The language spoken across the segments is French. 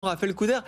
Raphaël Couder,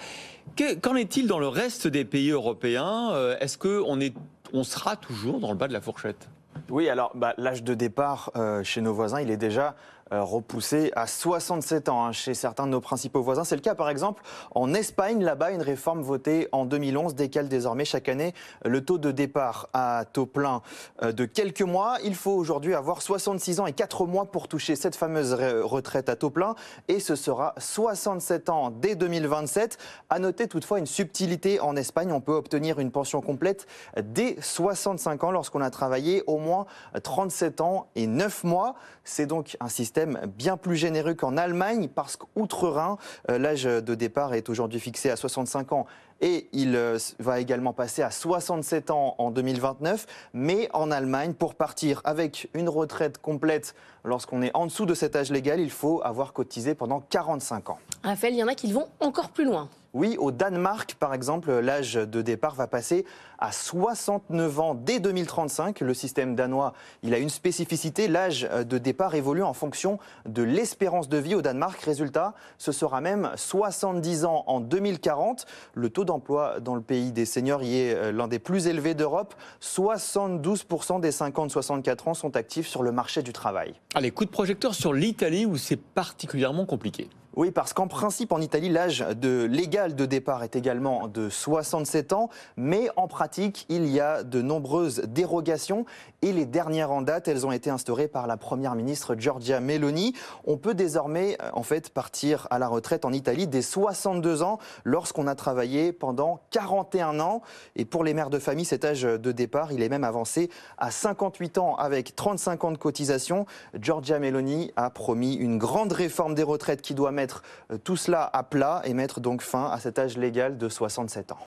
qu'en est-il dans le reste des pays européens? Est-ce qu'on sera toujours dans le bas de la fourchette? Oui, alors l'âge de départ chez nos voisins, il est déjà repoussé à 67 ans chez certains de nos principaux voisins. C'est le cas par exemple en Espagne. Là-bas, une réforme votée en 2011 décale désormais chaque année le taux de départ à taux plein de quelques mois. Il faut aujourd'hui avoir 66 ans et 4 mois pour toucher cette fameuse retraite à taux plein. Et ce sera 67 ans dès 2027. À noter toutefois une subtilité en Espagne. On peut obtenir une pension complète dès 65 ans lorsqu'on a travaillé au moins 37 ans et 9 mois. C'est donc un système bien plus généreux qu'en Allemagne parce qu'outre-Rhin, l'âge de départ est aujourd'hui fixé à 65 ans et il va également passer à 67 ans en 2029. Mais en Allemagne, pour partir avec une retraite complète lorsqu'on est en dessous de cet âge légal, il faut avoir cotisé pendant 45 ans. Raphaël, il y en a qui vont encore plus loin. Oui, au Danemark, par exemple, l'âge de départ va passer à 69 ans dès 2035. Le système danois, il a une spécificité. L'âge de départ évolue en fonction de l'espérance de vie au Danemark. Résultat, ce sera même 70 ans en 2040. Le taux d'emploi dans le pays des seniors y est l'un des plus élevés d'Europe. 72% des 50-64 ans sont actifs sur le marché du travail. Allez, coup de projecteur sur l'Italie où c'est particulièrement compliqué. Oui, parce qu'en principe, en Italie, l'âge légal de départ est également de 67 ans. Mais en pratique, il y a de nombreuses dérogations. Et les dernières en date, elles ont été instaurées par la première ministre Giorgia Meloni. On peut désormais, partir à la retraite en Italie dès 62 ans lorsqu'on a travaillé pendant 41 ans. Et pour les mères de famille, cet âge de départ, il est même avancé à 58 ans avec 35 ans de cotisation. Giorgia Meloni a promis une grande réforme des retraites qui doit mettre tout cela à plat et mettre donc fin à cet âge légal de 67 ans.